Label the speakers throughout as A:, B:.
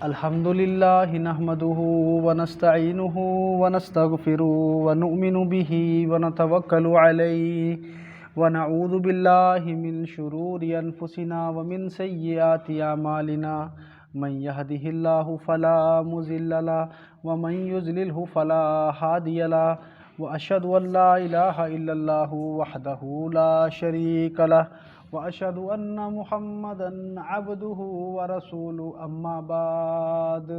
A: अल्हम्दुलिल्लाहि नहमदुहु व नस्तईनुहु व नस्तगफिरुहु व नु'मिनु बिही व नतवक्कलु अलैहि व नऊज़ु बिल्लाहि मिन शुरूरि अनफुसिना व मिन सय्यिआति अमालिना मन यहदिहिल्लाहु फला मुज़िल्ल लहु व मन युज़लिल्हु फला हादिय लहु व अशहदु अल्ला इलाहा इल्लल्लाहु वहदहु ला शरीक लहु व अशहदु अन्न मुहम्मदन अब्दुहु व रसूलुहु अम्मा बाद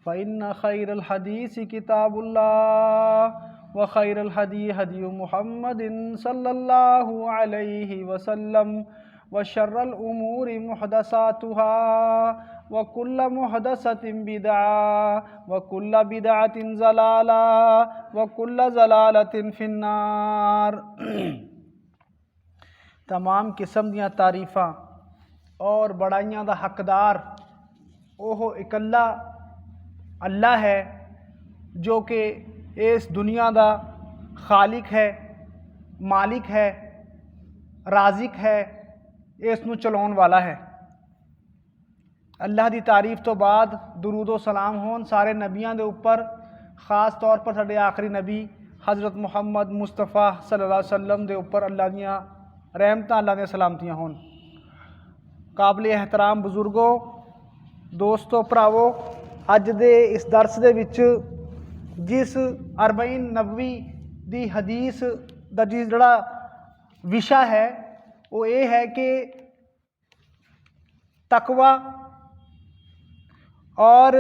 A: फ़इन्न खैरल हदीस किताबुल्लाह व खैरल हदी हदी मुहम्मदिन सल्लल्लाहु अलैहि वसल्लम व शर्रल उमूरि मुहदसातुहा व कुल्ल मुहदसतिन बिदअह व कुल्ल बिदअतिन ज़लाला व कुल्ल ज़लालतिन फिन्नार। तमाम किस्म दियां तारीफ़ां और बड़ाइयां दा हकदार ओह इकल्ला अल्लाह है जो कि इस दुनिया दा खालिक है, मालिक है, राज़िक है, इसनूं चलाउण वाला है। अल्लाह दी तारीफ़ तो बाद दुरूद व सलाम होन सारे नबियां दे उपर, ख़ास तौर पर साडे आखिरी नबी हज़रत मुहम्मद मुस्तफ़ा सल्लल्लाहु अलैहि वसल्लम दे उपर अल्लाह दियां रहमतां, अल्लाह दियां सलामतियां होन। काबिल एहतराम बुजुर्गो, दोस्तों, भरावो, अज दे इस दरस दे विच जिस अरबईन नबवी दी हदीस दा जिहड़ा विशा है वो ये है कि तकवा और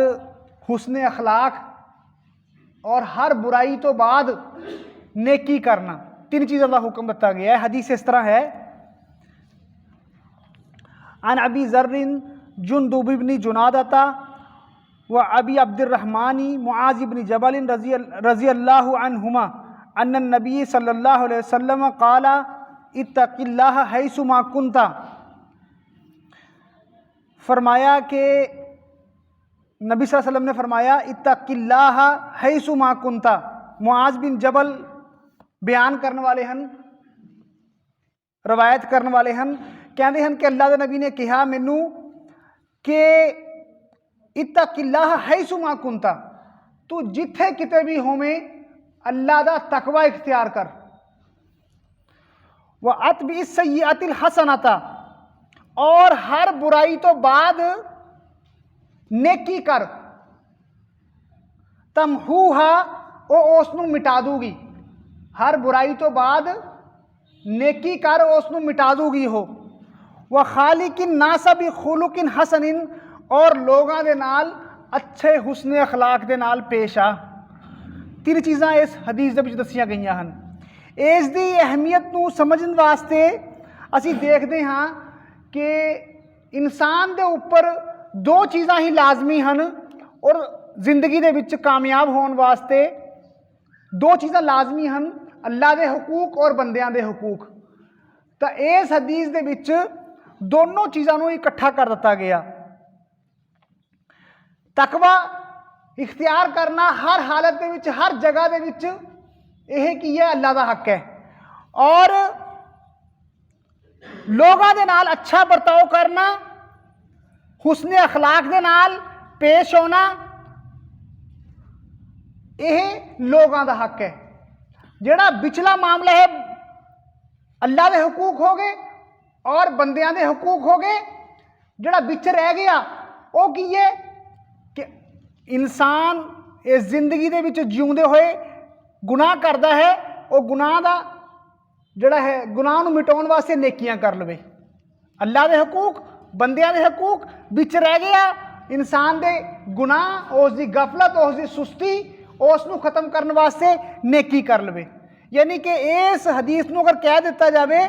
A: हुस्न अखलाक और हर बुराई तो बाद नेकी करना, तीन चीज़ों का हुक्म दिता गया है। हदीस इस तरह है, अन अबी ज़र्रिन जुंदुब इब्न जुनादता व अबी अब्दुर्रहमानी मुआज़ इब्न जबल रज़ियल्लाहु अन्हुमा अन्न नबी सल्लल्लाहु अलैहि वसल्लम क़ाला इत्तक़िल्लाह हैसु मा कुन्ता। फरमाया कि नबी सल्लल्लाहु अलैहि वसल्लम ने फरमाया इत्तक़िल्लाह हैसु मा कुन्ता। मुआज़ बिन जबल बयान करने वाले हैं, रवायत करने वाले हैं, कहते हैं कि अल्लाह के नबी ने कहा मैनू कि इत्तक़िल्लाह हैसु मा कुन्ता, तू जिथे किते भी होवे अल्लाह दा तकवा इख्तियार कर। व अतबी सय्यअतिल हसनता, और हर बुराई तो बाद नेकी कर। तमहूहा, वो उसनू मिटा दूगी। हर बुराई तो बाद नेकी कर, उसनू मिटा दूगी हो। व खालिकिन नासा बि खुलुकिन हसनिन, और लोगों के नाल अच्छे हुस्न अखलाक दे नाल पेश आ। तीन चीज़ां इस हदीस दे विच दसियां गईयां हन। इस दी अहमियत नूं समझण वास्ते असीं देखदे हां कि इंसान दे उपर दो चीज़ां ही लाजमी हन, और जिंदगी दे विच कामयाब होने वास्ते दो चीज़ां लाजमी हन, अल्लाह दे हुकूक और बंदियां दे हुकूक। तो इस हदीस दे विच दोनों चीज़ों को इकट्ठा कर दिता गया। तकवा इख्तियार करना हर हालत दे विच, हर जगह दे विच, यह की है अल्लाह का हक है। और लोगों के नाल अच्छा बर्ताव करना, हुस्न अखलाक दे नाल पेश होना, यह लोगों का हक है। जिहड़ा बिचला मामला है अल्लाह के हुकूक हो गए और बंदियां दे हुकूक हो गए। जिहड़ा बिच रह गया वो की है कि इंसान इस जिंदगी दे विच जिउंदे होए गुनाह करता है, वो गुनाह का जिहड़ा है गुनाह नूं मिटाउण वास्ते नेकियां कर लवे। अल्लाह के हुकूक, बंदियां दे हुकूक बिच रह गया, इंसान दे गुनाह, उसकी गफलत, उसकी सुस्ती, उसनूं खत्म करने वास्ते नेकी कर लवे। यानी कि इस हदीस नूं अगर कह दिता जाए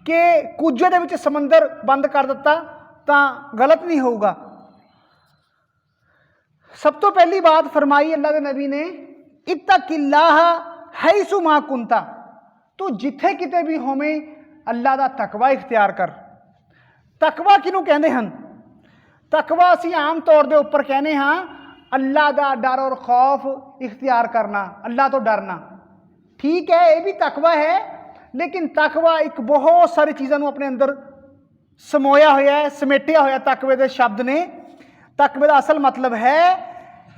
A: कि कूजे दे विच समंदर बंद कर दिता तो गलत नहीं होगा। सब तो पहली बात फरमाई अल्लाह के नबी ने, इत्तक़िल्लाह हैसु मा कुन्ता, तू जिथे किते भी होवे अल्लाह का तकवा इख्तियार कर। तकवा किनू कहते हैं? तकवा असीं आम तौर के उपर कहने हाँ अल्लाह का डर और खौफ इख्तियार करना, अल्लाह तो डरना। ठीक है, ये भी तकवा है, लेकिन तकवा एक बहुत सारी चीज़ों अपने अंदर ਸਮੋਇਆ ਹੋਇਆ ਹੈ, ਸਮੇਟਿਆ ਹੋਇਆ ਤਕਵੇ ਦੇ ਸ਼ਬਦ ਨੇ। ਤਕਵੇ ਦਾ ਅਸਲ ਮਤਲਬ ਹੈ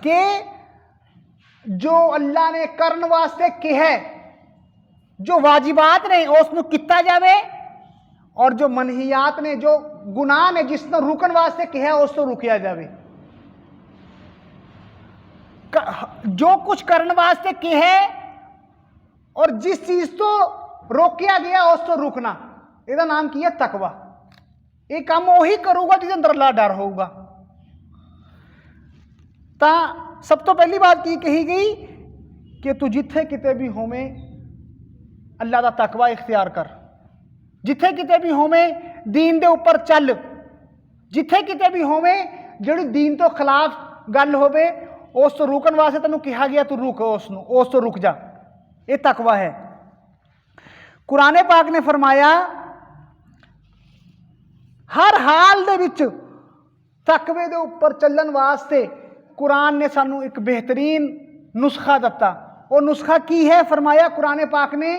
A: ਕਿ ਜੋ ਅੱਲਾ ਨੇ ਕਰਨ ਵਾਸਤੇ ਕਿਹਾ, ਜੋ ਵਾਜਿਬਾਤ ਨੇ ਉਸ ਨੂੰ ਕੀਤਾ ਜਾਵੇ, ਔਰ ਜੋ ਮਨਹੀਆਤ ਨੇ, ਜੋ ਗੁਨਾਹ ਨੇ ਜਿਸ ਨੂੰ ਰੁਕਣ ਵਾਸਤੇ ਕਿਹਾ ਉਸ ਤੋਂ ਰੁਕਿਆ ਜਾਵੇ। ਜੋ ਕੁਝ ਕਰਨ ਵਾਸਤੇ ਕਿਹਾ ਔਰ ਜਿਸ ਚੀਜ਼ ਤੋਂ ਰੋਕਿਆ ਗਿਆ ਉਸ ਤੋਂ ਰੁਕਣਾ, ਇਹਦਾ ਨਾਮ ਕੀ ਹੈ? ਤਕਵਾ। ਇਹ ਕੰਮ ਉਹੀ ਕਰੂਗਾ ਜਿਹਦੇ ਅੰਦਰ ਅੱਲਾ ਡਰ ਹੋਊਗਾ। ਤਾਂ ਸਭ ਤੋਂ ਪਹਿਲੀ ਬਾਤ ਕੀ ਕਹੀ ਗਈ ਕਿ ਤੂੰ ਜਿੱਥੇ ਕਿਤੇ ਵੀ ਹੋਵੇਂ ਅੱਲਾ ਦਾ ਤਕਵਾ ਇਖਤਿਆਰ ਕਰ। ਜਿੱਥੇ ਕਿਤੇ ਵੀ ਹੋਵੇਂ ਦੀਨ ਦੇ ਉੱਪਰ ਚੱਲ। ਜਿੱਥੇ ਕਿਤੇ ਵੀ ਹੋਵੇਂ ਜਿਹੜੀ ਦੀਨ ਤੋਂ ਖਿਲਾਫ ਗੱਲ ਹੋਵੇ ਉਸ ਤੋਂ ਰੁਕਣ ਵਾਸਤੇ ਤੈਨੂੰ ਕਿਹਾ ਗਿਆ, ਤੂੰ ਰੁਕ, ਉਸ ਤੋਂ ਰੁਕ ਜਾ। ਇਹ ਤਕਵਾ ਹੈ। ਕੁਰਾਨ ਪਾਕ ਨੇ ਫਰਮਾਇਆ ਹਰ ਹਾਲ ਦੇ ਵਿੱਚ ਤਕਵੇ ਦੇ ਉੱਪਰ ਚੱਲਣ ਵਾਸਤੇ ਕੁਰਾਨ ਨੇ ਸਾਨੂੰ ਇੱਕ ਬਿਹਤਰੀਨ ਨੁਸਖਾ ਦਿੱਤਾ। ਉਹ ਨੁਸਖਾ ਕੀ ਹੈ? ਫਰਮਾਇਆ ਕੁਰਾਨ ਪਾਕ ਨੇ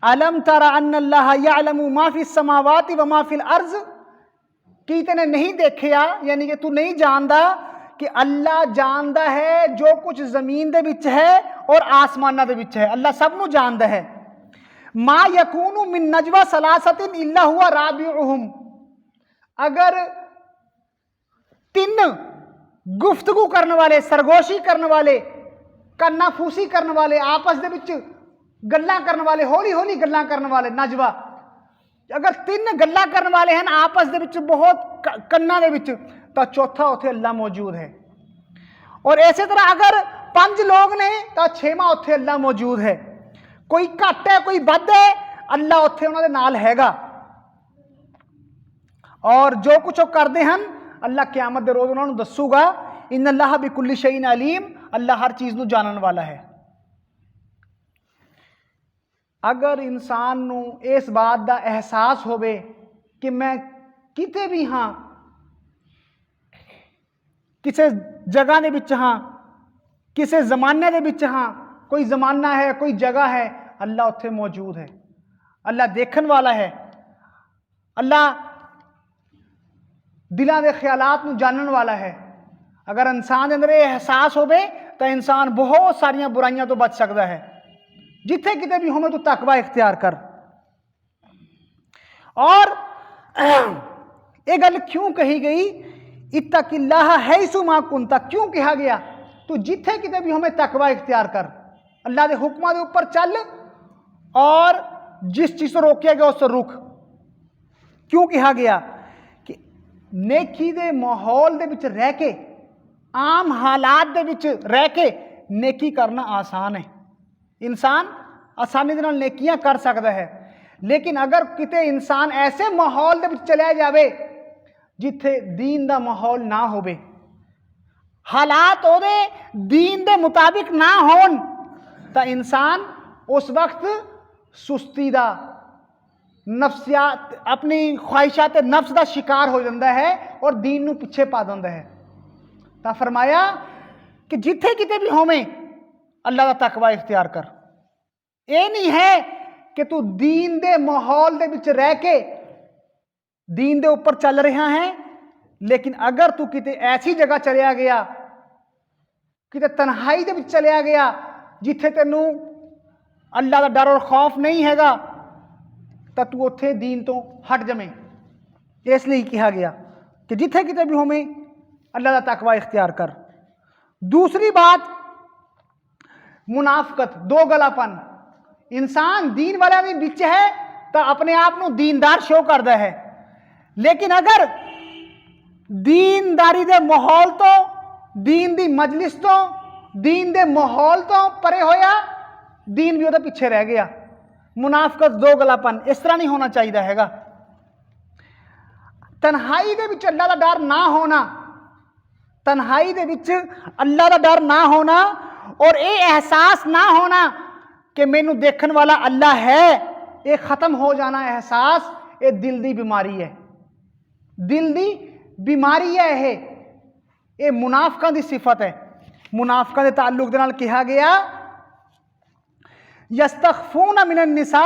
A: अलम तरा अन्नल्लाह यअलमु मा फिस समावाति व मा फिल अर्ज़, कि तूने नहीं देखिया, यानी कि तू नहीं जानता कि अल्लाह जानता है जो कुछ जमीन दे विच है और आसमानां दे विच है। अल्लाह सब नू जानता है। मा यकूनु मिन नजवा सलासतिन इल्ला हुवा राबिउहुम, अगर 3 गुफ्तगू करने वाले, सरगोशी करने वाले, कन्नाफूसी करने वाले, आपस दे विच गल्लां करने वाले, हौली हौली गल्लां करने वाले, नजवा, अगर 3 गल्लां करने वाले हैं आपस दे विच बहुत कन्ना दे विच, तो चौथा उत्थे अल्लाह मौजूद है। और इसे तरह अगर 5 लोग ने तो 6वां उत्थे अल्लाह मौजूद है। कोई घट है कोई वध है, अल्लाह उत्थे उन्हां दे नाल हैगा। और जो कुछ वो करते हैं अल्लाह क़यामत दे रोज़ उन्हां नूं दसूगा। इन्नल्लाह बिकुल्लि शैइन अलीम, अल्लाह हर चीज़ नूं जानन वाला है। अगर इंसान नूं इस बात का एहसास होवे कि मैं किते भी हाँ, किसी जगह दे विच हाँ, किसी जमाने दे विच हाँ, कोई जमाना है कोई जगह है, अल्लाह उत्थे मौजूद है, अल्लाह देखने वाला है, अल्लाह दिलों के ख्यालात नूं जानन वाला है। अगर इंसान के अंदर ये एहसास होवे तो इंसान बहुत सारिया बुराइयों तो बच सकता है। जिथे किते भी होवे तू तकवा इख्तियार कर। और ये गल क्यों कही गई? इत्तकिल्लाह हैसु मा कुंता, क्यों कहा गया तू जिथे किते भी होवे तकवा इख्तियार कर, अल्लाह के हुक्मां दे उपर चल और जिस चीज़ से रोकिया गया उससे रुक। क्यों कहा गया कि नेकी दे माहौल दे विच रह के, आम हालात दे विच रह के नेकी करना आसान है। इंसान आसानी दे नाल नेकियां कर सकता है, लेकिन अगर किते इंसान ऐसे माहौल दे विच चलिया जावे जिथे दीन दा माहौल ना होवे, हालात ओदे दीन दे मुताबिक ना होन, तो इंसान उस वक्त सुस्ती दा, नफ्सियात, अपनी ख्वाहिशात नफ्स का शिकार हो जाता है और दीन नूं पिछे पा दिंदा है। तो फरमाया कि जिथे किते भी होवें अल्लाह का तकवा इख्तियार कर। ये नहीं है कि तू दीन दे माहौल दे विच रह के दीन दे ऊपर चल रहा है, लेकिन अगर तू किते ऐसी जगह चलिया गया, किते तन्हाई दे विच चलिया गया जिथे तेनू अल्लाह का डर और खौफ नहीं हैगा, तो तू उत्थे दीन तो हट जमे। इसलिए कहा गया कि जिथे किते भी होवे अल्लाह का तकवा इख्तियार कर। दूसरी बात, मुनाफकत, दो गलापन। इंसान दीन वाला भी बिच है तो अपने आप को दीनदार शो करता है, लेकिन अगर दीनदारी दे माहौल तो, दीन दी मजलिस तो, दीन दे माहौल तो परे होया, दीन भी उहदे पिछे रह गया। मुनाफकत, दो गलापन, इस तरह नहीं होना चाहिए हैगा। तन्हाई दे विच अल्लाह दा डर ना होना, तन्हाई दे विच अल्लाह दा डर ना होना और ये एहसास ना होना कि मैनू देखने वाला अल्लाह है, ये खत्म हो जाना एहसास, ये दिल दी बीमारी है। दिल दी बीमारी है ये मुनाफिकां दी सिफत है। मुनाफिकां दे ताल्लुक दे नाल कहा गया यस्तखफून मिनन निसा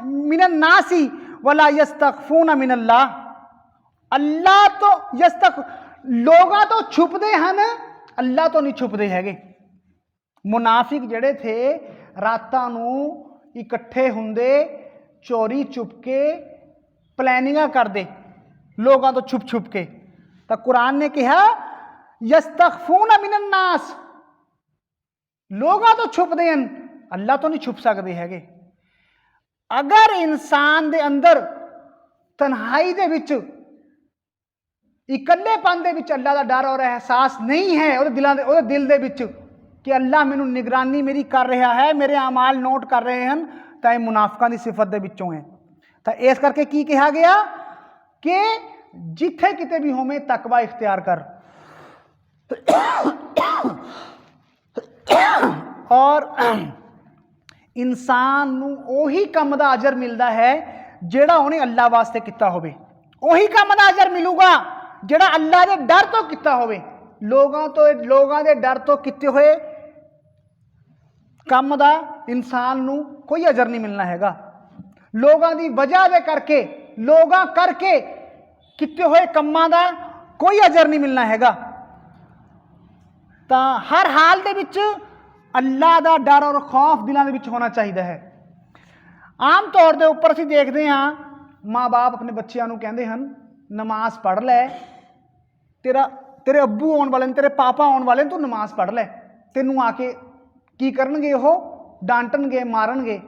A: मिनन नासी वला यस्तखफून मिनल्लाह। ਅੱਲਾ ਤੋਂ ਯਸਤਖ ਲੋਕਾਂ ਤੋਂ ਛੁਪਦੇ ਹਨ, ਅੱਲਾ ਤੋਂ ਨਹੀਂ ਛੁਪਦੇ ਹੈਗੇ। ਮੁਨਾਫਿਕ ਜਿਹੜੇ ਥੇ ਰਾਤਾਂ ਨੂੰ ਇਕੱਠੇ ਹੁੰਦੇ, ਚੋਰੀ ਚੁੱਪ ਕੇ ਪਲੈਨਿੰਗਾਂ ਕਰਦੇ ਲੋਕਾਂ ਤੋਂ ਛੁਪ ਛੁਪ ਕੇ। ਤਾਂ ਕੁਰਾਨ ਨੇ ਕਿਹਾ ਯਸਤਖਫੂਨ ਮਿਨਨ ਨਾਸ, ਲੋਕਾਂ ਤੋਂ ਛੁਪਦੇ ਹਨ, ਅੱਲਾ ਤੋਂ ਨਹੀਂ ਛੁਪ ਸਕਦੇ ਹੈਗੇ। ਅਗਰ ਇਨਸਾਨ ਦੇ ਅੰਦਰ ਤਨਹਾਈ ਦੇ ਵਿੱਚ, ਇਕੱਲੇਪਨ ਦੇ ਵਿੱਚ ਅੱਲਾ ਦਾ ਡਰ ਔਰ ਅਹਿਸਾਸ ਨਹੀਂ ਹੈ ਉਹਦੇ ਦਿਲ ਦੇ ਵਿੱਚ ਕਿ ਅੱਲਾ ਮੈਨੂੰ ਨਿਗਰਾਨੀ ਮੇਰੀ ਕਰ ਰਿਹਾ ਹੈ, ਮੇਰੇ ਅਮਾਲ ਨੋਟ ਕਰ ਰਹੇ ਹਨ, ਤਾਂ ਇਹ ਮੁਨਾਫਿਕਾਂ ਦੀ ਸਿਫਤ ਦੇ ਵਿੱਚੋਂ ਹੈ। ਤਾਂ ਇਸ ਕਰਕੇ ਕੀ ਕਿਹਾ ਗਿਆ ਕਿ ਜਿੱਥੇ ਕਿਤੇ ਵੀ ਹੋਵੇਂ ਤਕਵਾ ਇਖਤਿਆਰ ਕਰ। ਔਰ ਇਨਸਾਨ ਨੂੰ ਉਹੀ ਕੰਮ ਦਾ ਅਜਰ ਮਿਲਦਾ ਹੈ ਜਿਹੜਾ ਉਹਨੇ ਅੱਲਾ ਵਾਸਤੇ ਕੀਤਾ ਹੋਵੇ। ਉਹੀ ਕੰਮ ਦਾ ਅਜਰ ਮਿਲੂਗਾ ਜਿਹੜਾ ਅੱਲਾ ਦੇ ਡਰ ਤੋਂ ਕੀਤਾ ਹੋਵੇ। ਲੋਕਾਂ ਦੇ ਡਰ ਤੋਂ ਕੀਤੇ ਹੋਏ ਕੰਮ ਦਾ ਇਨਸਾਨ ਨੂੰ ਕੋਈ ਅਜਰ ਨਹੀਂ ਮਿਲਣਾ ਹੈਗਾ। ਲੋਕਾਂ ਦੀ ਵਜ੍ਹਾ ਦੇ ਕਰਕੇ, ਲੋਕਾਂ ਕਰਕੇ ਕੀਤੇ ਹੋਏ ਕੰਮਾਂ ਦਾ ਕੋਈ ਅਜਰ ਨਹੀਂ ਮਿਲਣਾ ਹੈਗਾ। ਤਾਂ ਹਰ ਹਾਲ ਦੇ ਵਿੱਚ ਅੱਲਾ ਦਾ ਡਰ ਔਰ ਖੌਫ ਦਿਲਾਂ ਦੇ ਵਿੱਚ ਹੋਣਾ ਚਾਹੀਦਾ ਹੈ। ਆਮ ਤੌਰ ਦੇ ਉੱਪਰ ਅਸੀਂ ਦੇਖਦੇ ਹਾਂ ਮਾਂ-ਬਾਪ ਆਪਣੇ ਬੱਚਿਆਂ ਨੂੰ ਕਹਿੰਦੇ ਹਨ ਨਮਾਜ਼ ਪੜ੍ਹ ਲੈ, ਤੇਰੇ ਅੱਬੂ ਆਉਣ ਵਾਲੇ ਨੇ, ਤੇਰੇ ਪਾਪਾ ਆਉਣ ਵਾਲੇ ਨੇ, ਤੂੰ ਨਮਾਜ਼ ਪੜ੍ਹ ਲੈ। ਤੈਨੂੰ ਆ ਕੇ ਕੀ ਕਰਨਗੇ? ਉਹ ਡਾਂਟਣਗੇ, ਮਾਰਨਗੇ।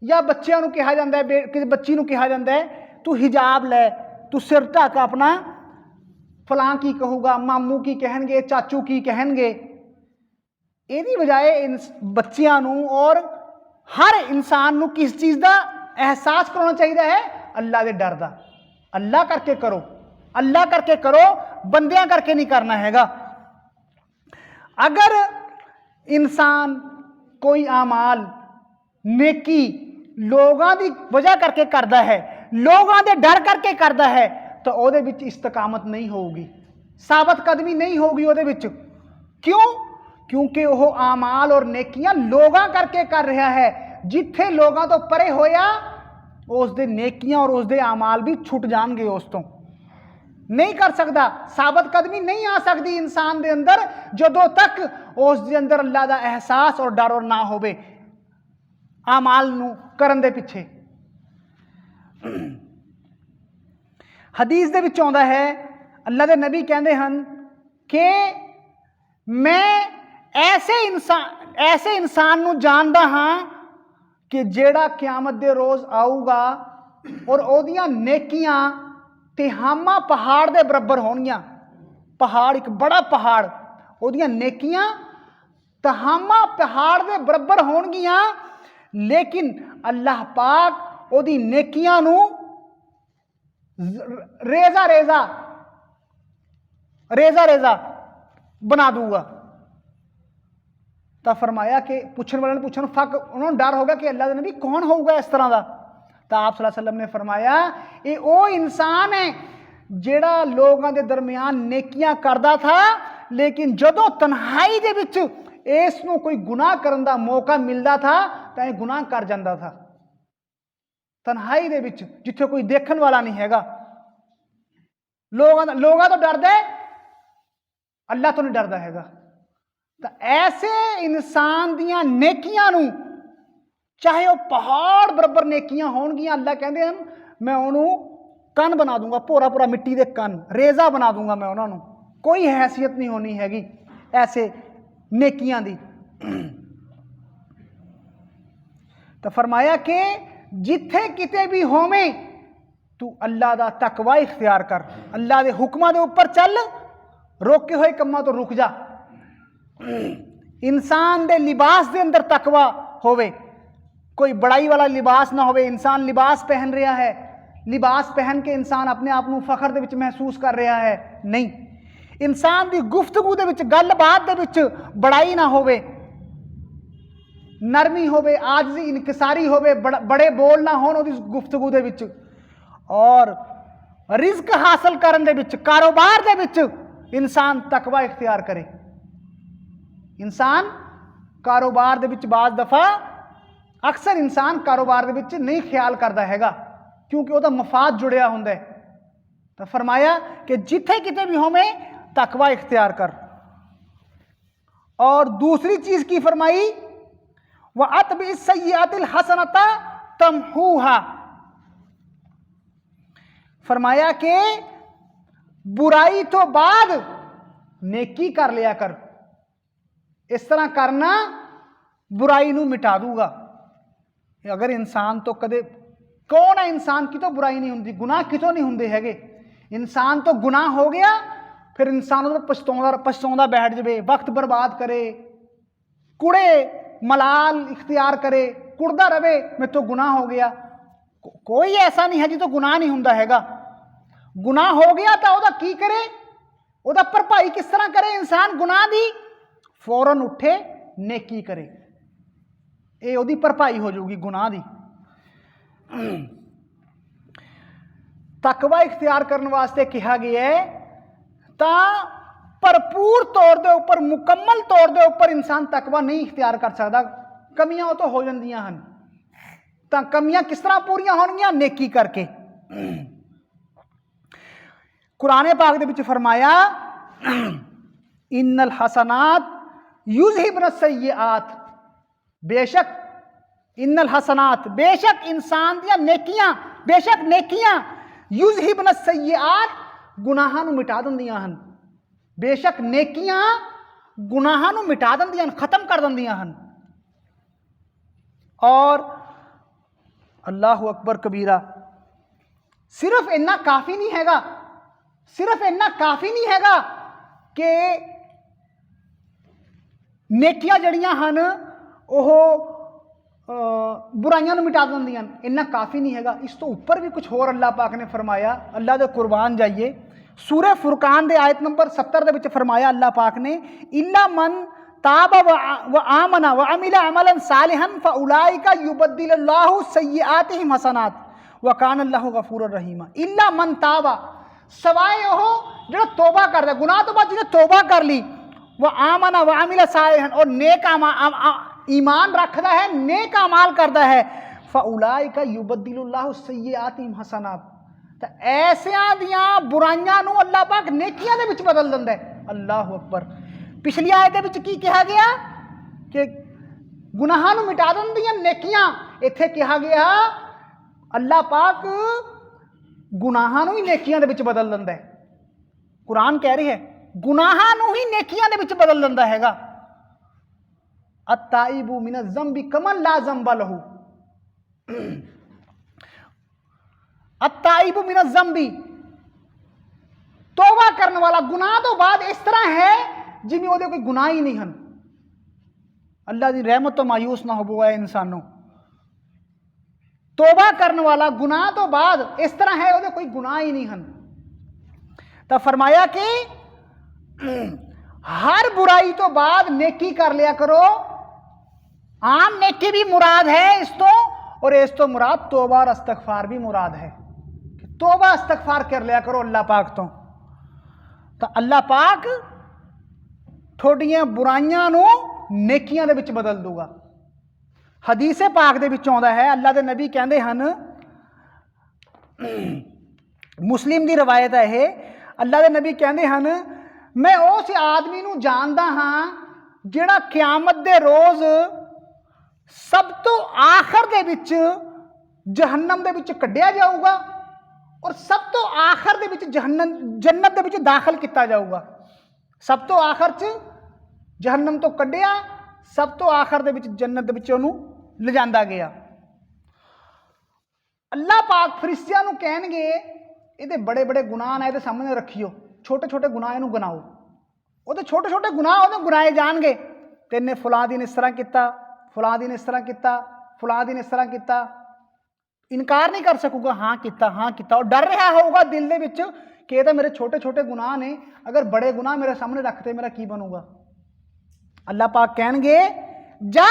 A: ਜਾਂ ਬੱਚਿਆਂ ਨੂੰ ਕਿਹਾ ਜਾਂਦਾ ਹੈ, ਕਿਸੇ ਬੱਚੀ ਨੂੰ ਕਿਹਾ ਜਾਂਦਾ ਹੈ ਤੂੰ ਹਿਜਾਬ ਲੈ, ਤੂੰ ਸਿਰ ਢੱਕ ਆਪਣਾ, ਫਲਾਂ ਕੀ ਕਹੂਗਾ, ਮਾਮੂ ਕੀ ਕਹਿਣਗੇ, ਚਾਚੂ ਕੀ ਕਹਿਣਗੇ। ਇਹਦੀ ਬਜਾਏ ਬੱਚਿਆਂ ਨੂੰ ਔਰ ਹਰ ਇਨਸਾਨ ਨੂੰ ਕਿਸ ਚੀਜ਼ ਦਾ ਅਹਿਸਾਸ ਕਰਾਉਣਾ ਚਾਹੀਦਾ ਹੈ? ਅੱਲਾ ਦੇ ਡਰ ਦਾ। ਅੱਲਾ ਕਰਕੇ ਕਰੋ, ਅੱਲਾ ਕਰਕੇ ਕਰੋ, ਬੰਦਿਆਂ ਕਰਕੇ ਨਹੀਂ ਕਰਨਾ ਹੈਗਾ। ਅਗਰ ਇਨਸਾਨ ਕੋਈ ਆਮਾਲ ਨੇਕੀ ਲੋਕਾਂ ਦੀ ਵਜ੍ਹਾ ਕਰਕੇ ਕਰਦਾ ਹੈ, ਲੋਕਾਂ ਦੇ ਡਰ ਕਰਕੇ ਕਰਦਾ ਹੈ, ਤਾਂ ਉਹਦੇ ਵਿੱਚ ਇਸਤਕਾਮਤ ਨਹੀਂ ਹੋਊਗੀ, ਸਾਬਤ ਕਦਮੀ ਨਹੀਂ ਹੋਊਗੀ ਉਹਦੇ ਵਿੱਚ। ਕਿਉਂ? ਕਿਉਂਕਿ ਉਹ ਆਮਾਲ ਔਰ ਨੇਕੀਆਂ ਲੋਕਾਂ ਕਰਕੇ ਕਰ ਰਿਹਾ ਹੈ। ਜਿੱਥੇ ਲੋਕਾਂ ਤੋਂ ਪਰੇ ਹੋਇਆ ਉਸ ਦੇ ਨੇਕੀਆਂ ਔਰ ਉਸ ਦੇ ਆਮਾਲ ਵੀ ਛੁੱਟ ਜਾਣਗੇ, ਉਸ ਤੋਂ ਨਹੀਂ ਕਰ ਸਕਦਾ। ਸਾਬਤ ਕਦਮੀ ਨਹੀਂ ਆ ਸਕਦੀ ਇਨਸਾਨ ਦੇ ਅੰਦਰ ਜਦੋਂ ਤੱਕ ਉਸ ਦੇ ਅੰਦਰ ਅੱਲਾ ਦਾ ਅਹਿਸਾਸ ਔਰ ਡਰ ਨਾ ਹੋਵੇ ਆਮਾਲ ਨੂੰ ਕਰਨ ਦੇ ਪਿੱਛੇ। ਹਦੀਸ ਦੇ ਵਿੱਚ ਆਉਂਦਾ ਹੈ, ਅੱਲਾ ਦੇ ਨਬੀ ਕਹਿੰਦੇ ਹਨ ਕਿ ਮੈਂ ਐਸੇ ਇਨਸਾਨ ਨੂੰ ਜਾਣਦਾ ਹਾਂ ਕਿ ਜਿਹੜਾ ਕਿਆਮਤ ਦੇ ਰੋਜ਼ ਆਊਗਾ ਔਰ ਉਹਦੀਆਂ ਨੇਕੀਆਂ ਤਿਹਾਮਾ ਪਹਾੜ ਦੇ ਬਰਾਬਰ ਹੋਣਗੀਆਂ। ਪਹਾੜ, ਇੱਕ ਬੜਾ ਪਹਾੜ, ਉਹਦੀਆਂ ਨੇਕੀਆਂ ਤਿਹਾਮਾ ਪਹਾੜ ਦੇ ਬਰਾਬਰ ਹੋਣਗੀਆਂ, ਲੇਕਿਨ ਅੱਲਾਹ ਪਾਕ ਉਹਦੀ ਨੇਕੀਆਂ ਨੂੰ ਰੇਜ਼ਾ ਬਣਾ ਦੂਗਾ। ਤਾਂ ਫਰਮਾਇਆ ਕਿ ਪੁੱਛਣ ਵਾਲਿਆਂ ਨੂੰ ਪੁੱਛਣ ਫੱਕ, ਉਹਨਾਂ ਨੂੰ ਡਰ ਹੋਗਾ ਕਿ ਅੱਲਾ ਦੇ ਨਬੀ ਕੌਣ ਹੋਊਗਾ ਇਸ ਤਰ੍ਹਾਂ ਦਾ। ਤਾਂ ਆਪ ਸੱਲੱਲਾਹੁ ਅਲੈहि ਵਸੱਲਮ ਨੇ ਫਰਮਾਇਆ ਇਹ ਉਹ ਇਨਸਾਨ ਹੈ ਜਿਹੜਾ ਲੋਕਾਂ ਦੇ ਦਰਮਿਆਨ ਨੇਕੀਆਂ ਕਰਦਾ ਥਾ, ਲੇਕਿਨ ਜਦੋਂ ਤਨਹਾਈ ਦੇ ਵਿੱਚ ਇਸ ਨੂੰ ਕੋਈ ਗੁਨਾਹ ਕਰਨ ਦਾ ਮੌਕਾ ਮਿਲਦਾ ਥਾ ਤਾਂ ਇਹ ਗੁਨਾਹ ਕਰ ਜਾਂਦਾ ਥਾ। ਤਨਹਾਈ ਦੇ ਵਿੱਚ ਜਿੱਥੇ ਕੋਈ ਦੇਖਣ ਵਾਲਾ ਨਹੀਂ ਹੈਗਾ, ਲੋਕਾਂ ਤੋਂ ਡਰਦਾ ਹੈ, ਅੱਲਾ ਤੋਂ ਨਹੀਂ ਡਰਦਾ ਹੈਗਾ। ਤਾਂ ਐਸੇ ਇਨਸਾਨ ਦੀਆਂ ਨੇਕੀਆਂ ਨੂੰ, ਚਾਹੇ ਉਹ ਪਹਾੜ ਬਰਾਬਰ ਨੇਕੀਆਂ ਹੋਣਗੀਆਂ, ਅੱਲਾ ਕਹਿੰਦੇ ਹਨ ਮੈਂ ਉਹਨੂੰ ਕੰਨ ਬਣਾ ਦੂੰਗਾ, ਭੋਰਾ ਮਿੱਟੀ ਦੇ ਕੰਨ, ਰੇਜ਼ਾ ਬਣਾ ਦੂੰਗਾ ਮੈਂ ਉਹਨਾਂ ਨੂੰ। ਕੋਈ ਹੈਸੀਅਤ ਨਹੀਂ ਹੋਣੀ ਹੈਗੀ ਐਸੇ ਨੇਕੀਆਂ ਦੀ। ਤਾਂ ਫਰਮਾਇਆ ਕਿ ਜਿੱਥੇ ਕਿਤੇ ਵੀ ਹੋਵੇਂ ਤੂੰ ਅੱਲਾ ਦਾ ਤਕਵਾ ਇਖਤਿਆਰ ਕਰ, ਅੱਲਾ ਦੇ ਹੁਕਮਾਂ ਦੇ ਉੱਪਰ ਚੱਲ, ਰੋਕੇ ਹੋਏ ਕੰਮਾਂ ਤੋਂ ਰੁਕ ਜਾ। ਇਨਸਾਨ ਦੇ ਲਿਬਾਸ ਦੇ ਅੰਦਰ ਤਕਵਾ ਹੋਵੇ, ਕੋਈ ਬੜਾਈ ਵਾਲਾ ਲਿਬਾਸ ਨਾ ਹੋਵੇ। ਇਨਸਾਨ ਲਿਬਾਸ ਪਹਿਨ ਰਿਹਾ ਹੈ, ਲਿਬਾਸ ਪਹਿਨ ਕੇ ਇਨਸਾਨ ਆਪਣੇ ਆਪ ਨੂੰ ਫਖਰ ਦੇ ਵਿੱਚ ਮਹਿਸੂਸ ਕਰ ਰਿਹਾ ਹੈ, ਨਹੀਂ। ਇਨਸਾਨ ਦੀ ਗੁਫ਼ਤਗੂ ਦੇ ਵਿੱਚ, ਗੱਲਬਾਤ ਦੇ ਵਿੱਚ ਬੜਾਈ ਨਾ ਹੋਵੇ, ਨਰਮੀ ਹੋਵੇ, ਆਜਜ਼ੀ, ਇਨਕਿਸਾਰੀ ਹੋਵੇ, ਬੜੇ ਬੋਲ ਨਾ ਹੋਣ ਉਹਦੀ ਗੁਫ਼ਤਗੂ ਦੇ ਵਿੱਚ। ਔਰ ਰਿਜ਼ਕ ਹਾਸਲ ਕਰਨ ਦੇ ਵਿੱਚ, ਕਾਰੋਬਾਰ ਦੇ ਵਿੱਚ ਇਨਸਾਨ ਤਕਵਾ ਇਖਤਿਆਰ ਕਰੇ। ਇਨਸਾਨ ਕਾਰੋਬਾਰ ਦੇ ਵਿੱਚ ਬਾਜ਼ ਦਫਾ ਅਕਸਰ ਇਨਸਾਨ ਕਾਰੋਬਾਰ ਦੇ ਵਿੱਚ ਨਹੀਂ ਖਿਆਲ ਕਰਦਾ ਹੈਗਾ, ਕਿਉਂਕਿ ਉਹਦਾ ਮਫਾਦ ਜੁੜਿਆ ਹੁੰਦਾ ਹੈ। तो फरमाया कि जिथे किते भी होवे तकवा इख्तियार कर। और दूसरी चीज की फरमाई, व अतबी सय्यतिल हसनता तमहूहा, फरमाया कि बुराई तो बाद नेकी कर लिया कर। इस तरह करना बुराई नू मिटा दूगा। अगर इंसान तो कदे, कौन है इंसान की तो बुराई नहीं होंगी, गुनाह कितों नहीं होंगे हैगे। इंसान तो गुनाह हो गया फिर इंसान तो पछताउंदा बैठ जाए, वक्त बर्बाद करे, कुड़े मलाल इख्तियार करे, कुड़दा रवे मैं तो गुनाह हो गया। कोई ऐसा नहीं है जी तो गुनाह नहीं होंदा हैगा। गुनाह हो गया तो वह की करे, वह भरपाई किस तरह करे इंसान गुनाह दी, फौरन उठे नेकी करे, ये ओदी भरपाई हो जाऊगी गुनाह दी। तकवा इख्तियार करने वास्ते कहा गया है तो भरपूर तौर के उपर, मुकम्मल तौर के उपर इंसान तकवा नहीं इख्तियार कर सकता। कमियां तो हो जांदियां हन, तो कमियां किस तरह पूरियां होणगियां, नेकी करके। कुरान पाक दे विच फरमाया इन्नल हसनात युज़हिबन सय्यिआत, बेशक इन्नल हसनात, बेशक इंसान दियां नेकियां, बेशक नेकियां युज़हिबन सय्यिआत, गुनाहां नूं मिटा दिंदियां हन। बेशक नेकियां गुनाहां नूं मिटा दिंदियां हन, खत्म कर दिंदियां हन। और अल्लाहु अकबर कबीरा, सिर्फ इन्ना काफ़ी नहीं हैगा, सिर्फ इन्ना काफ़ी नहीं हैगा कि नेकियां जड़ियां हन ओह बुराइयां मिटा दिंदियां, इन्ना काफ़ी नहीं हैगा। इस तो ऊपर भी कुछ होर अल्लाह पाक ने फरमाया। अल्लाह दे कुर्बान जाइए, सूरह फुरकान दे आयत नंबर 70 दे विच फरमाया अल्लाह पाक ने, इल्ला मन ताबा व आमना व अमिला अमलन सालिहन फउलाइका युबद्दिलुल्लाहु सय्यिआतिहिम हसनात व कान अल्लाहु गफूरुर रहीमा। इल्ला मन ताबा, सवाए ओह जो तौबा करता, गुनाह तो बाद जिन्हें तौबा कर ली, वह आमना व अमिला सालिहन, और नेक ईमान रखता है, नेक अमाल करता है, फउलाइका युबद्दिलुल्लाहु सय्यिआतिहिम हसनात, तो ऐसियां दियां बुराइयां नूं अल्लाह पाक नेकियां दे विच बदल दिंदा है। अल्लाहु अकबर। पिछली आयत दे विच की कहा गया कि गुनाहां नूं मिटा दिंदियां नेकियां, इत्थे कहा गया अल्लाह पाक गुनाहां नूं ही नेकियां दे विच बदल दिंदा है। कुरान कह रही है गुनाहां नूं ही नेकियां दे विच बदल दिंदा हैगा। अत्ताइबु मिन ज़म्बि कमन ला ज़म्ब लहू, अत्ताइबु मिन ज़म्बि, तौबा करने वाला गुनाह तो बाद इस तरह है जिन्हें वो कोई गुनाह ही नहीं हन। अल्लाह की रहमत तो मायूस ना हो है इंसानों। तौबा करने वाला गुनाह तो बाद इस तरह है वो कोई गुनाह ही नहीं हन। तो फरमाया कि हर बुराई तो बाद नेकी कर लिया करो। आम नेकी भी मुराद है इस तो, और इस तो मुराद तौबा और इस्तगफार भी मुराद है। तौबा इस्तगफार कर लिया करो अल्लाह पाक तो अल्लाह पाक थोड़ियां बुराइयां नूं नेकियां दे विच बदल दूगा। हदीस पाक दे विच आउंदा है, अल्लाह दे नबी कहंदे हन, मुस्लिम दी रवायत है ये, अल्लाह दे नबी कहंदे हन, मैं उस आदमी नूं जानदा हां जिहड़ा क़यामत दे रोज़ सब तो आखिर दे विच जहन्नम दे विच कढ़िया जाऊगा और सब तो आखिर दे विच जन्नत दे विच दाखिल किया जाऊगा। सब तो आखिर च जहन्नम तो कढ़िया, सब तो आखिर दे विच जन्नत दे विच उहनूं ले जांदा गया। अल्लाह पाक फरिश्तियां नूं कहणगे इहदे बड़े बड़े गुनाह ने, इहदे सामने रखियो, छोटे छोटे गुनाह इहनूं गिनाओ। वो छोटे छोटे गुनाह उहनूं गिनाए जाणगे, तेने फलां दिन इस तरह किया, फलां दिन इस तरह किया, फलां दिन इस तरह किया। इनकार नहीं कर सकूगा, हाँ किया, हाँ किया, और डर रहा होगा दिल दे विच कि ये मेरे छोटे छोटे गुनाह ने, अगर बड़े गुनाह मेरे सामने रखते मेरा की बनूगा। अल्लाह पाक कहणगे जा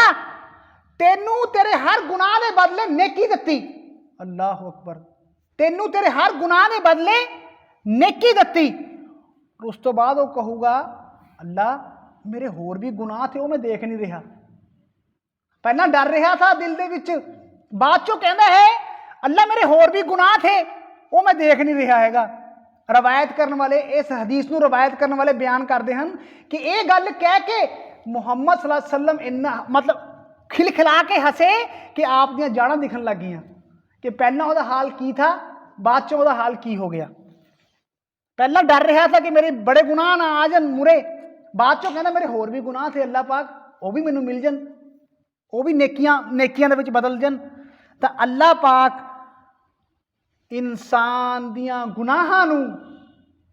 A: तेनू तेरे हर गुनाह के बदले नेकी दित्ती। अल्लाह अकबर। तेनू तेरे हर गुनाह के बदले नेकी दित्ती। उस तो बाद वो कहूगा अल्लाह मेरे होर भी गुनाह थे वो मैं देख नहीं रहा, पहला डर रहा था दिल दे विच, बाद चो कहता है अल्लाह मेरे होर भी गुनाह थे वो मैं देख नहीं रहा हैगा। रवायत करने वाले इस हदीस ਨੂੰ रवायत करने वाले बयान करते हैं कि यह गल कह के मुहम्मद सल्लल्लाहु अलैहि वसल्लम इन्ना मतलब खिलखिला के हसे कि आप दी जाड़ां दिखन लग गई कि पहला वह हाल की था, बाद चो वह हाल की हो गया। पहला डर रहा था कि मेरे बड़े गुनाह ना आ जान मुरे, बाद चो कहना मेरे होर भी गुनाह थे अल्लाह पाक वह भी मैनू मिल जान, वह भी नेकियां दे विच बदल जान। तो अल्लाह पाक इंसान दियां गुनाहां नू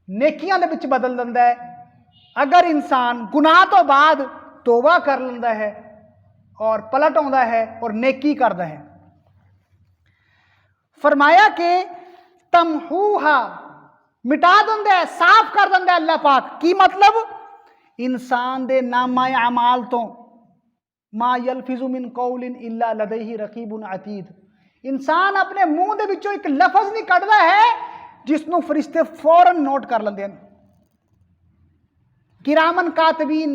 A: नेकियां दे विच बदल दिंदा है अगर इंसान गुनाह तो बाद तौबा कर लेंदा है और पलट आउंदा है और नेकी करदा है। फरमाया कि तमहूहा मिटा दिंदा है, साफ कर दिंदा है अल्लाह पाक। की मतलब इंसान दे नामा अमाल तो मा यलफिजु मिन कौलिन इल्ला लदैहि रकीबुन अतीद, इंसान अपने मुंह दे विचों एक लफज नहीं कढ़दा है जिसनों फरिश्ते फौरन नोट कर लेंदे हैं। किरामन कातिबीन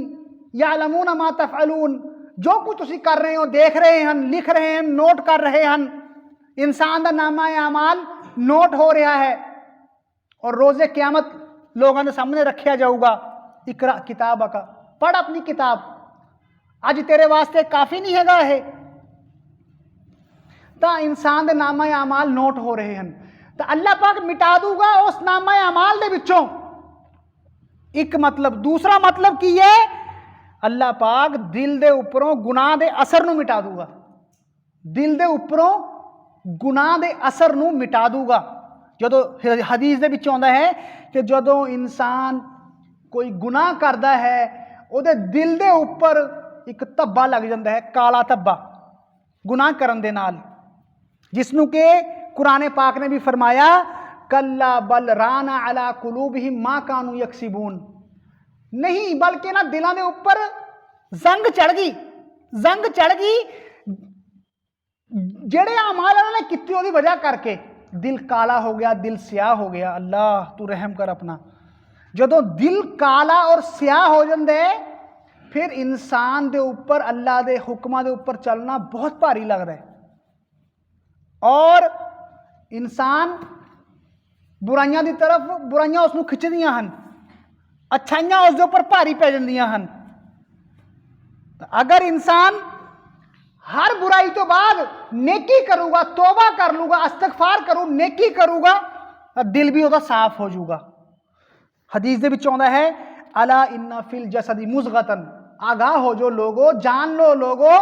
A: यालमून मा तफअलून, जो कुछ तुसी कर रहे हो देख रहे हैं, लिख रहे हैं, नोट कर रहे हैं। इंसान का नामा अमाल नोट हो रहा है और रोजे क़यामत लोगों के सामने रखा जाऊगा। इकरा किताब का, पढ़ अपनी किताब, अज तेरे वास्ते काफ़ी नहीं हैगा है। तो इंसान के नामा अमाल नोट हो रहे हैं, तो अल्लाह पाक मिटा दूगा उस नामा अमाल दे विचों। एक मतलब, दूसरा मतलब की है अल्लाह पाक दिल दे उपरों गुनाह दे असर नू मिटा दूगा, दिल दे उपरों गुनाह दे असर नू मिटा दूगा। जदों हदीस दे विच आउंदा है कि जदों इंसान कोई गुनाह करता है उहदे दिल दे उपर एक धब्बा लग जाता है, काला धब्बा गुनाह करन दे नाल, जिसनू के कुरान पाक ने भी फरमाया कल्ला बल राना अला कुलूबिहिम मा कानू यक्सिबून, नहीं बल्कि ना दिलों के ऊपर जंग चढ़ गई, जंग चढ़ गई जेड़े अमाल उन्होंने किए उसकी वजह करके दिल काला हो गया, दिल स्याह हो गया। अल्लाह तू रहम कर अपना। जदों दिल काला और स्याह हो जाता है फिर इंसान के उपर अल्लाह के हुक्मां के उपर चलना बहुत भारी लगता है और इंसान बुराइयां की तरफ, बुराइयां उसनूं खिंचदियां हैं, अच्छाइयां उसके उपर भारी पै जांदियां हैं। अगर इंसान हर बुराई तो बाद नेकी करूगा, तौबा कर लूगा, इस्तगफार करूँ, नेकी करूगा, तो दिल भी उसका साफ हो जाऊगा। हदीस दे विच आउंदा है अला इन्ना फिल जसदी मुज़गतन, आगाह हो जो लोगो, जान लो लोगो,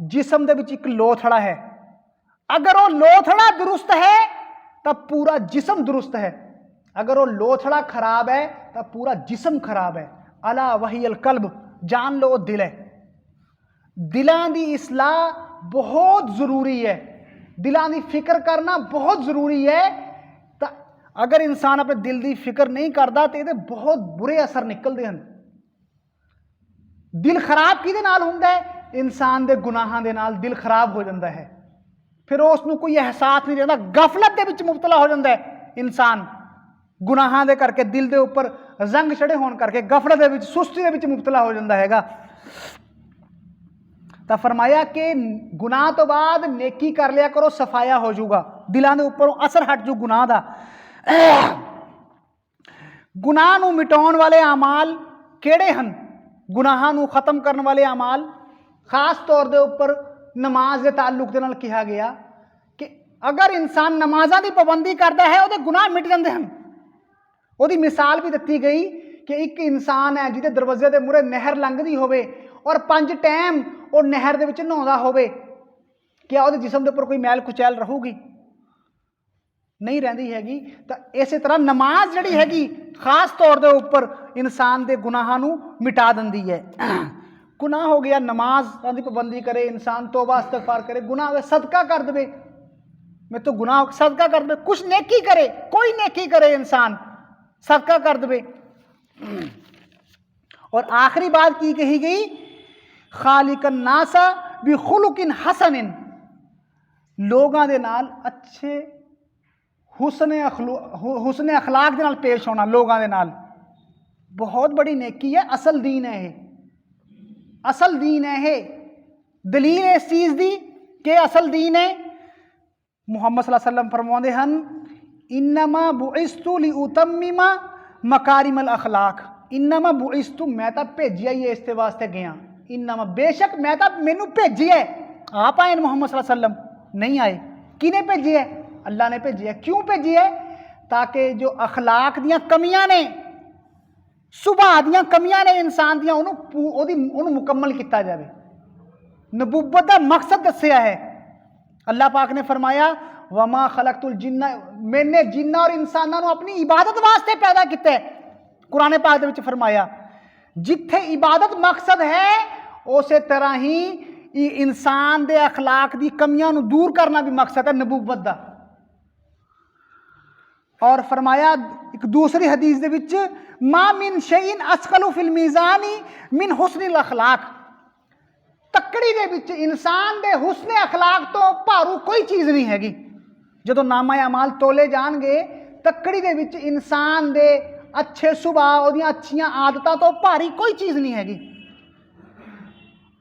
A: जिस्म दे विच एक लोथड़ा है, अगर वो लोथड़ा दुरुस्त है तब पूरा जिस्म दुरुस्त है, अगर वो लोथड़ा खराब है तब पूरा जिस्म खराब है। अला वही अल कल्ब, जान लो दिल है। दिलां दी इसलाह बहुत जरूरी है, दिलां दी फिक्र करना बहुत जरूरी है। तो अगर इंसान अपने दिल की फिक्र नहीं करता तो ये बहुत बुरे असर निकलते हैं। दिल खराब किहदे नाल हुंदा है? इंसान के गुनाहां दे नाल दिल खराब हो जाता है, फिर उसनूं कोई एहसास नहीं रहता, गफलत दे विच मुबतला हो जाता है इंसान, गुनाहां दे करके दिल के उपर जंग चढ़े होने करके गफलत दे विच, सुस्ती दे विच मुबतला हो जाता हैगा। तो फरमाया कि गुनाह तो बाद नेकी कर लिया करो, सफाया हो जाऊगा, दिलों के उपर असर हट जू गुनाह का। गुनाह नूं मिटाउण वाले अमाल किहड़े हन? गुनाहां नूं खत्म करने वाले अमाल खास तौर के उपर नमाज के ताल्लुक दे नाल कहा गया कि अगर इंसान नमाज़ां की पाबंदी करता है उहदे गुनाह मिट जाते हैं। उहदी मिसाल भी दी गई कि एक इंसान है जिहदे दरवाजे के मूहरे नहर लंघदी होवे और 5 टाइम वो नहर दे विच नहाउंदा होवे, क्या उहदे जिस्म के उपर कोई मैल कुचैल रहूगी? नहीं रहिंदी हैगी। तो इस तरह नमाज जिहड़ी हैगी खास तौर के उपर इंसान के गुनाहां नूं मिटा दिंदी है। गुनाह हो गया, नमाज की पाबंदी करे इंसान, तौबा इस्तगफार करे, गुनाह हो गया सदका कर दे, मैं तो गुनाह सदका कर दे, कुछ नेकी करे, कोई नेकी करे इंसान सदका कर दे। और आखिरी बात की कही गई खालिकन नासा बिखुलुकिन हसनिन, लोगों के नाल अच्छे हुस्ने अखलाक दे नाल पेश होना, लोगों के नाल बहुत बड़ी नेकी है। असल दीन है ये, असल दीन है ये। दलील इस चीज़ दी कि असल दीन है, मुहम्मद सल्लल्लाहु अलैहि वसल्लम फरमाते हैं इन्नमा बुइस्तु लिउतम्मिमा मकारिमल अखलाक, इन्नमा बुइस्तु मैं तो भेजिया ही इस वास्ते गया, इन्नमा बेशक मैं तो मैनू भेजी है, आप आए मोहम्मद सल्लल्लाहु अलैहि वसल्लम नहीं आए, किने भेजी है? अल्लाह ने भेजी है। क्यों भेजी है? ताकि जो अखलाक दियां कमियां ने, सुभाਅ दियां कमियां ने इंसान दियां, उन्होंने मुकम्मल किया जाए। नबूवत का मकसद दसिया है। अल्लाह पाक ने फरमाया वमा खलकतुल जिन्ना, मैंने जिन्ना और इंसानों अपनी इबादत वास्ते पैदा किया है। कुरान पाक दे विच फरमाया जिथे इबादत मकसद है उस तरह ही इंसान दे अखलाक दी कमियां नूं दूर करना भी मकसद है नबूवत दा। और फरमाया एक दूसरी हदीस दे विच मा मिन शैइन अस्कलु फिल मीज़ानी मिन हुस्निल अखलाक, तकड़ी दे विच इंसान दे हुस्ने अखलाक तो भारू कोई चीज़ नहीं हैगी। जदों नामा अमाल तोले जाणगे तकड़ी दे विच इंसान दे अच्छे सुभाਅ, उहदियां अच्छियां आदतां तो भारी कोई चीज़ नहीं हैगी।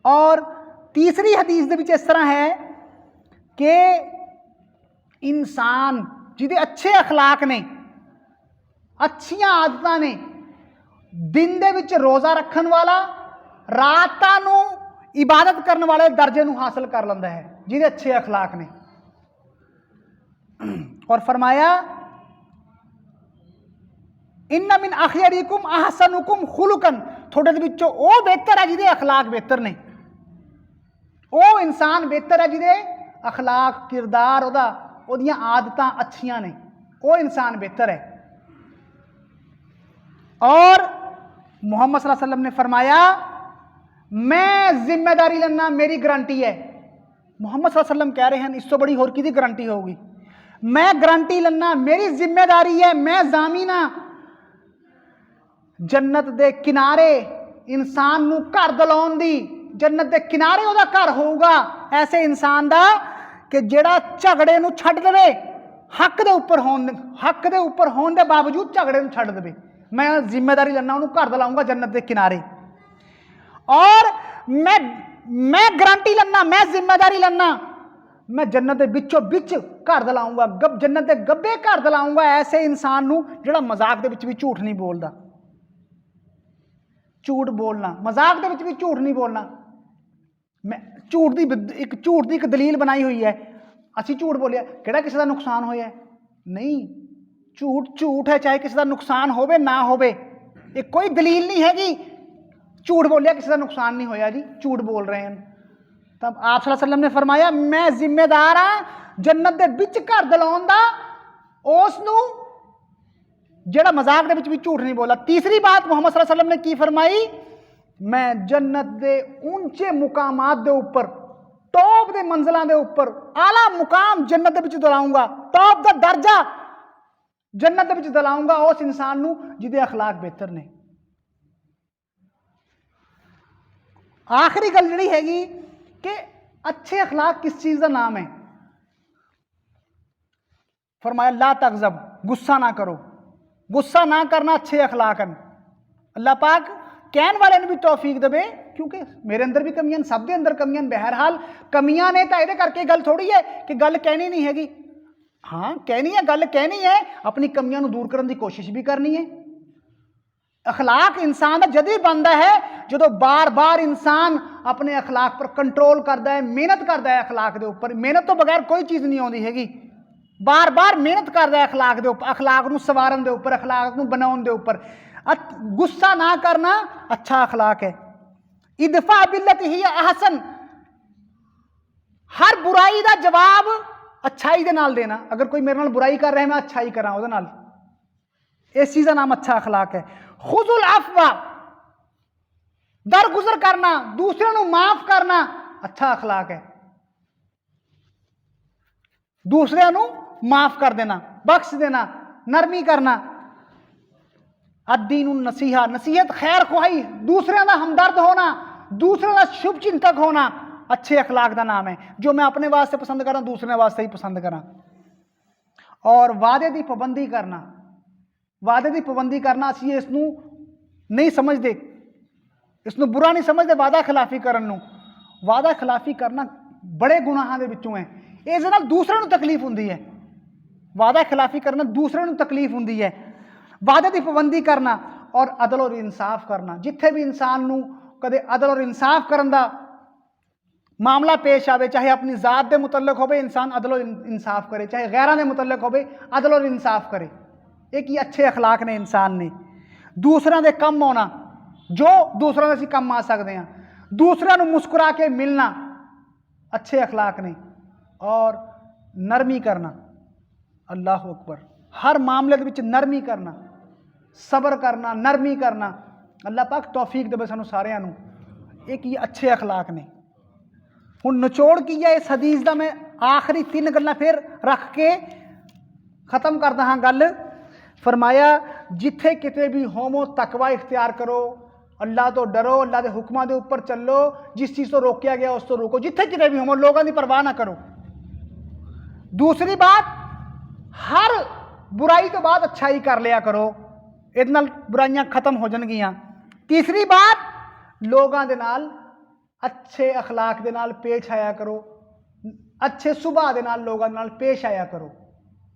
A: और तीसरी हदीस दे विच इस तरह है कि इंसान जिहदे अच्छे अखलाक ने, अच्छियां आदतां ने, दिन दे विच रोज़ा रखन वाला, रातां नूं इबादत करने वाले दर्जे नूं हासिल कर लैंदा है जिहदे अच्छे अखलाक ने। और फरमाया इन्ना मिन अखयरिकुम अहसनुकुम खुलुकन, थोड़े दे विचों ओह बेहतर है जिहदे अखलाक बेहतर ने, ओह इंसान बेहतर है जिहदे अखलाक, किरदार, उहदियां आदतां अच्छियां ने, ओह इंसान बेहतर है। और मोहम्मद सल्लल्लाहु अलैहि वसल्लम ने फरमाया मैं जिम्मेदारी लेना, मेरी गारंटी है। मोहम्मद सल्लल्लाहु अलैहि वसल्लम कह रहे हैं इस तो बड़ी होर किहदी गारंटी होगी? मैं गारंटी लेना, मेरी जिम्मेदारी है, मैं जामीन हाँ जन्नत दे किनारे इंसान नूं घर दिलाउण दी। जन्नत दे किनारे उहदा घर होऊगा ऐसे इंसान दा कि जिहड़ा झगड़े नूं छड्ड देवे, हक दे उपर होण दे बावजूद झगड़े नूं छड्ड देवे। मैं जिम्मेदारी लेना, उन्होंने घर दिलाऊंगा जन्नत के किनारे। और मैं गारंटी लेना, मैं जिम्मेदारी लेना, मैं जन्नत के बिचों बिच घर दिलाऊंगा, जन्नत के गब्बे घर दिलाऊंगा ऐसे इंसान नूं जिहड़ा मजाक दे विच भी झूठ नहीं बोलता। झूठ बोलना, मजाक दे विच भी झूठ नहीं बोलना। मैं झूठ दी एक दलील बनाई हुई है, असीं झूठ बोलिया किहड़ा किसी का नुकसान होया है? नहीं, झूठ है, चाहे किसी का नुकसान होवे ना होवे, ये कोई दलील नहीं हैगी। झूठ बोलिया किसी का नुकसान नहीं होया जी, झूठ बोल रहे हैं। तब आप सल्लल्लाहु अलैहि वसल्लम ने फरमाया मैं जिम्मेदार हाँ जन्नत दे विच घर दिलाउण दा उस नूं जिहड़ा मजाक दे विच भी झूठ नहीं बोला। तीसरी बात मोहम्मद सल्लल्लाहु अलैहि वसल्लम ने की फरमाई, मैं जन्नत दे ऊंचे मुकामात दे उपर, टॉप दे मंजिलां दे उपर आला मुकाम जन्नत दे विच दिलाऊंगा, टॉप दा दर्जा जन्नत दे विच दिलाऊंगा उस इंसान नूं जिहदे अखलाक बेहतर ने। आखिरी गल जिहड़ी हैगी कि अच्छे अखलाक किस चीज़ का नाम है? फरमाया ला तगज़ब, गुस्सा ना करो। गुस्सा ना करना अच्छे अखलाक हैं। अल्लाह पाक कहने वाले ने भी तौफीक देवे, क्योंकि मेरे अंदर भी कमियां, सब के अंदर कमियां। बहरहाल कमियां ने तो ये करके गल थोड़ी है कि गल कहनी नहीं हैगी। हाँ कहनी है, गल कहनी है, अपनी कमियां दूर करने की कोशिश भी करनी है। अखलाक इंसान का जद ही बनता है जो बार बार इंसान अपने अखलाक पर कंट्रोल करता है, मेहनत करता है अखलाक के उपर। मेहनत तो बगैर कोई चीज़ नहीं आती हैगी। बार बार मेहनत करता है अखलाक के उपर, अखलाक नूं सवारन के उपर, अखलाक नूं बनाउण के उपर। गुस्सा ना करना अच्छा अखलाक है। इदफा बिल्लती ही अहसन, हर बुराई का जवाब अच्छाई दे नाल देना। अगर कोई मेरे नाल बुराई कर रहा है मैं अच्छाई करा उहदे नाल, इस चीज़ का नाम अच्छा अखलाक है। खुजुल अफवा, दरगुजर करना, दूसरे नूं माफ करना अच्छा अखलाक है। दूसरे नूं माफ कर देना, बख्श देना, नरमी करना। अद्दीनु नसीहा, नसीहत खैर खुआई, दूसरे का हमदर्द होना, दूसरे का शुभ चिंतक होना अच्छे अखलाक का नाम है। जो मैं अपने वास्ते पसंद करा दूसरे वास्ते ही पसंद करा। और वादे की पाबंदी करना, वादे की पाबंदी करना असीं इसनूं नहीं समझते, इसनूं बुरा नहीं समझते। वादा खिलाफी करन नूं, वादा खिलाफी करना बड़े गुनाहां दे विचों है। इस नाल दूसरे नूं तकलीफ हुंदी है। वादा खिलाफी करना दूसरे ਨੂੰ ਤਕਲੀਫ ਹੁੰਦੀ ਹੈ, ਵਾਅਦੇ ਦੀ ਪਾਬੰਦੀ ਕਰਨਾ ਔਰ ਅਦਲ ਔਰ ਇਨਸਾਫ ਕਰਨਾ। ਜਿੱਥੇ ਵੀ ਇਨਸਾਨ ਨੂੰ ਕਦੇ ਅਦਲ ਔਰ ਇਨਸਾਫ ਕਰਨ ਦਾ ਮਾਮਲਾ ਪੇਸ਼ ਆਵੇ, ਚਾਹੇ ਆਪਣੀ ਜ਼ਾਤ ਦੇ ਮੁਤਲਕ ਹੋਵੇ, ਇਨਸਾਨ ਅਦਲ ਔਰ ਇਨਸਾਫ ਕਰੇ, ਚਾਹੇ ਗੈਰਾਂ ਦੇ ਮੁਤਲਕ ਹੋਵੇ, ਅਦਲ ਔਰ ਇਨਸਾਫ ਕਰੇ। ਇਹ ਕੀ ਅੱਛੇ ਅਖਲਾਕ ਨੇ ਇਨਸਾਨ ਨੇ। ਦੂਸਰਿਆਂ ਦੇ ਕੰਮ ਆਉਣਾ, ਜੋ ਦੂਸਰਿਆਂ ਦੇ ਅਸੀਂ ਕੰਮ ਆ ਸਕਦੇ ਹਾਂ, ਦੂਸਰਿਆਂ ਨੂੰ ਮੁਸਕਰਾ ਕੇ ਮਿਲਣਾ अच्छे अखलाक ने। और नरमी करना, अल्लाह अकबर, हर मामले के विच नरमी करना, सबर करना, नरमी करना। अल्लाह पाक तौफीक देवे सानू सारियां नू। एक ये अच्छे अखलाक ने। हुण निचोड़ की है इस हदीस का, मैं आखिरी 3 गल्लां फिर रख के खत्म करदा हां गल। फरमाया जिथे किते भी होवो तकवा इख्तियार करो, अल्लाह तो डरो, अल्लाह के हुक्मां दे उपर चलो, जिस चीज़ तो रोकया गया उस तो रोको, जिथे किते भी हो लोगों की परवाह ना करो। दूसरी बात, हर बुराई तो बाद अच्छाई कर लिया करो, इहदे नाल बुराइयां खत्म हो जाणगियां। तीसरी बात, लोगों के नाल अच्छे अखलाक दे नाल पेश आया करो, अच्छे सुभाव दे नाल लोगों नाल पेश आया करो।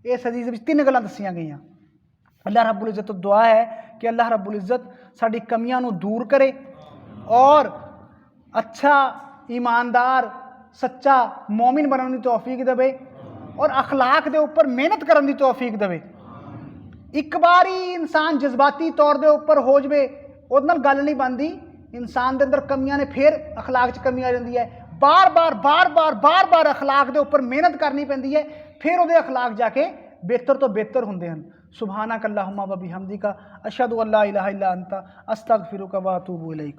A: इस हदीस विच 3 गल्लां दस्सियां गईयां। अल्लाह रब्बुल इज़्ज़त तो दुआ है कि अल्लाह रब्बुल इज़्ज़त साडी कमियां नू दूर करे और अच्छा ईमानदार सच्चा मोमिन बनने की तौफीक देवे और अखलाक दे उपर मेहनत करने की तौफीक देवे। एक बार ही इंसान जज्बाती तौर के उपर हो जाए उहदे नाल गल नहीं बनती। इंसान के अंदर कमियां ने, फिर अखलाक च कमी आ जाती है। बार बार अखलाक के उपर मेहनत करनी पैंदी है, फिर वो अखलाक जाके बेहतर तो बेहतर होंदे हन। सुभानक अल्लाहुम्मा व बिहम्दिका अशहदु अल्ला इलाहा इल्ला अंता अस्तगफिरुका व अतूबु इलैक।